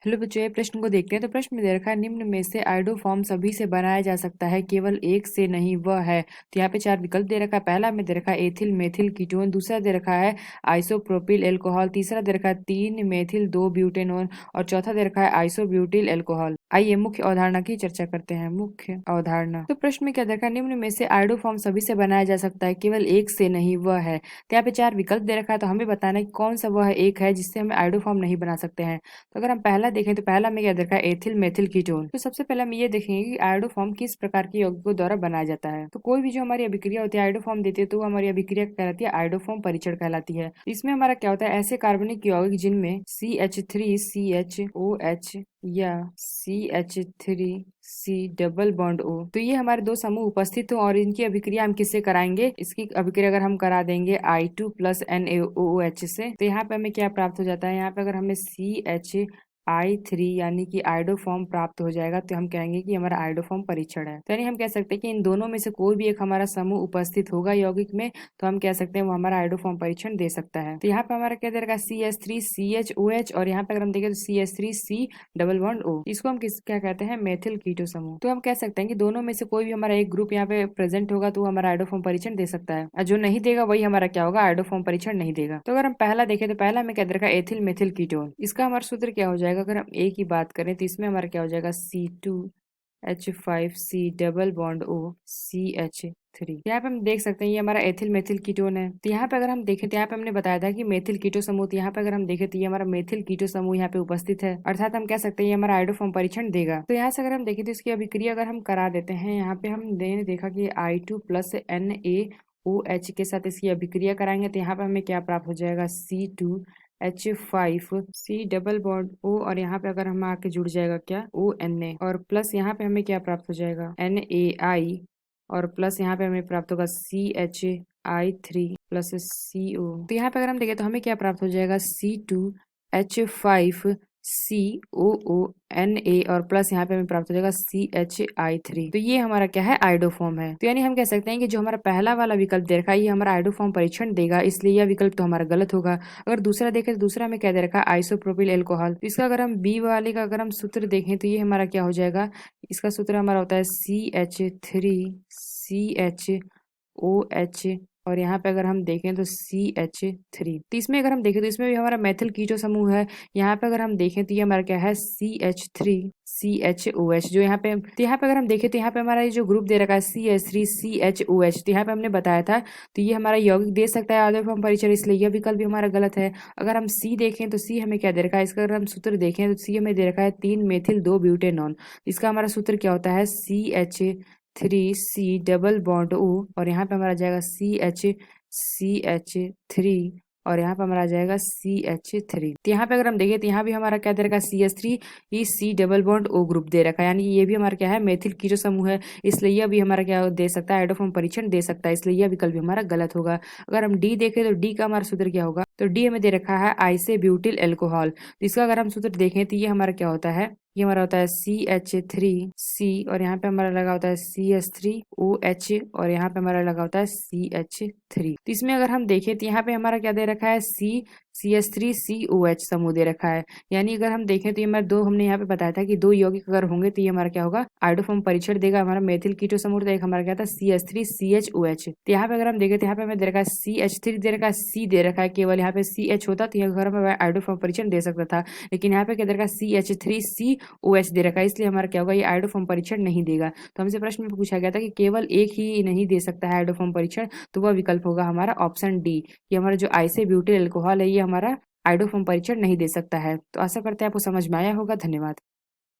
Hello बच्चों, ये प्रश्न को देखते हैं। तो प्रश्न में दे रखा है, निम्न में से आयोडोफॉर्म सभी से बनाया जा सकता है, केवल एक से नहीं, वह है। तो यहाँ पे चार विकल्प दे रखा है। पहला में दे रखा है एथिल मेथिल कीटोन, दूसरा दे रखा है आइसोप्रोपिल एल्कोहल, तीसरा दे रखा है 3 मेथिल 2 ब्यूटेनोन और चौथा दे रखा है आइसोब्यूटिल एल्कोहल। आइए मुख्य अवधारणा की चर्चा करते हैं। मुख्य अवधारणा। तो प्रश्न में क्या दे रखा है, निम्न में से आयोडोफॉर्म सभी से बनाया जा सकता है, केवल एक से नहीं, वह है। तो यहाँ पे चार विकल्प दे रखा है, तो हमें बताना है कि कौन सा वह एक है जिससे हम आयोडोफॉर्म नहीं बना सकते हैं। तो अगर हम पहला देखें तो पहला में क्या देखा है, एथिल मेथिल कीटोन। तो सबसे पहले हम ये देखेंगे कि आयोडोफॉर्म किस प्रकार के यौगिकों द्वारा बनाया जाता है। तो कोई भी जो हमारी अभिक्रिया होती है आयोडोफॉर्म देती है, तो वो हमारी अभिक्रिया कहलाती है आयोडोफॉर्म परीक्षण कहलाती है। इसमें हमारा क्या होता है, ऐसे कार्बनिक यौगिक जिनमें CH3CHOH या CH3C डबल बॉन्ड O, तो ये हमारे दो समूह उपस्थित हो और इनकी अभिक्रिया हम किससे कराएंगे, इसकी अभिक्रिया अगर हम करा देंगे I2+NaOH से, तो यहाँ पे हमें क्या प्राप्त हो जाता है, यहाँ पे अगर हमें CH3 यानी कि आयोडोफॉर्म प्राप्त हो जाएगा, तो हम कहेंगे कि हमारा आयोडोफॉर्म परीक्षण है। तो यानी हम कह सकते हैं कि इन दोनों में से कोई भी एक हमारा समूह उपस्थित होगा यौगिक में, तो हम कह सकते हैं वो हमारा आयोडोफॉर्म परीक्षण दे सकता है। तो यहाँ पे हमारा क्या दे रखा है, CH3CHOH और यहाँ पे अगर हम देखें तो CH3C डबल बॉन्ड O। इसको हम क्या कहते हैं, मेथिल कीटो समूह। तो हम कह सकते हैं कि दोनों में से कोई भी हमारा एक ग्रुप यहाँ पे प्रेजेंट होगा तो हमारा आयोडोफॉर्म परीक्षण दे सकता है, और जो नहीं देगा वही हमारा क्या होगा, आयोडोफॉर्म परीक्षण नहीं देगा। तो अगर हम पहला देखें तो पहला में क्या दे रखा है, एथिल मेथिल कीटोन। इसका हमारा सूत्र क्या हो जाएगा, अगर हम ए की बात करें तो इसमें हमारा क्या हो जाएगा, C2H5C double bond O CH3। यहाँ पे हम देख सकते हैं ये हमारा एथिल मेथिल कीटोन है। तो यहाँ पे अगर हम देखें तो यहाँ पे हमने बताया था कि मेथिल कीटो समूह, तो यहाँ पे अगर हम देखें तो ये हमारा मेथिल कीटो समूह यहाँ पे उपस्थित है, अर्थात हम कह सकते हैं ये हमारा आयोडोफॉर्म परीक्षण देगा। तो यहाँ से अगर हम देखें तो इसकी अभिक्रिया अगर हम करा देते हैं, यहाँ पे हमने देखा कि I2+NaOH के साथ इसकी अभिक्रिया कराएंगे, तो यहाँ पे हमें क्या प्राप्त हो जाएगा, C2H5C डबल बॉन्ड O और यहाँ पे अगर हम आके जुड़ जाएगा क्या, ONa और प्लस यहाँ पे हमें क्या प्राप्त हो जाएगा, NaI और प्लस यहाँ पे हमें प्राप्त होगा CHI3+CO। तो यहाँ पे अगर हम देखें तो हमें क्या प्राप्त हो जाएगा, C2H5COONa और प्लस यहाँ पे हमें प्राप्त हो जाएगा CHI3। तो ये हमारा क्या है, आयोडोफॉर्म है। तो यानी हम कह सकते हैं कि जो हमारा पहला वाला विकल्प दे रखा है ये हमारा आयोडोफॉर्म परीक्षण देगा, इसलिए यह विकल्प तो हमारा गलत होगा। अगर दूसरा देखें तो दूसरा में क्या दे रखा है, आइसोप्रोपिल एल्कोहल। तो इसका अगर हम बी वाले का अगर हम सूत्र देखें तो ये हमारा क्या हो जाएगा, इसका सूत्र हमारा होता है CH3CHOH और यहाँ पे अगर हम देखें तो CH3। तो इसमें अगर हम देखें तो इसमें भी हमारा मेथिल कीटो समूह है। यहाँ पे अगर हम देखें तो ये हमारा क्या है, CH3CHOH जो यहाँ पे, तो यहाँ पे अगर हम देखें तो यहाँ पे हमारा ये जो ग्रुप दे रखा है CH3CHOH, तो यहाँ पे हमने बताया था तो ये हमारा यौगिक दे सकता है आयोडोफॉर्म परीक्षण, इसलिए यह विकल्प भी हमारा गलत है। अगर हम सी देखें तो सी हमें क्या दे रखा है, इसका अगर हम सूत्र देखें तो सी हमें दे रखा है 3 मेथिल 2 ब्यूटेनॉन। इसका हमारा सूत्र क्या होता है, CH3C डबल बॉन्ड O और यहाँ पे हमारा जाएगा CH3 और यहाँ पे हमारा जाएगा CH3। तो यहाँ पे अगर हम देखें तो यहाँ भी हमारा क्या दे रखा है, CH3C double bond O group दे रखा है, यानी ये भी हमारा क्या है, मेथिल कीटो समूह है, इसलिए यह भी हमारा क्या दे सकता है, आयोडोफॉर्म परीक्षण दे सकता है, इसलिए यह विकल्प भी हमारा गलत होगा। अगर हम डी देखें तो डी का हमारा सूत्र क्या होगा, तो डी हमें दे रखा है आइसोब्यूटिल एल्कोहल। तो इसका अगर हम सूत्र देखें तो ये हमारा क्या होता है, ये हमारा होता है CH3C और यहाँ पे हमारा लगा होता है CH3OH और यहाँ पे हमारा लगा होता है CH3। तो इसमें अगर हम देखें तो यहाँ पे हमारा क्या दे रखा है, CH3COH समूह दे रखा है, यानी अगर हम देखें तो ये हमारे दो, हमने यहाँ पे बताया था कि दो यौगिक अगर होंगे तो ये हमारा क्या होगा, आयोडोफॉर्म परीक्षण देगा। हमारा मेथिल कीटो समूह, एक हमारा क्या था CH3CHOH। तो यहाँ पे अगर हम देखें तो यहाँ पे हमें दे रखा है CH3 दे रखा है, C दे रखा है, केवल यहाँ पे CH होता तो यहाँ घर में आयोडोफॉर्म परीक्षण दे सकता था, लेकिन यहाँ पे क्या दे रखा है CH3COH दे रखा है, इसलिए हमारा क्या होगा, ये आयोडोफॉर्म परीक्षण नहीं देगा। तो हमसे प्रश्न में पूछा गया था कि केवल एक ही नहीं दे सकता है आयोडोफॉर्म परीक्षण, तो वह विकल्प होगा हमारा ऑप्शन डी, ये हमारा जो आइसोब्यूटिल एल्कोहल है ये हमारा आयोडोफॉर्म परीक्षण नहीं दे सकता है। तो आशा करते हैं आपको समझ में आया होगा। धन्यवाद।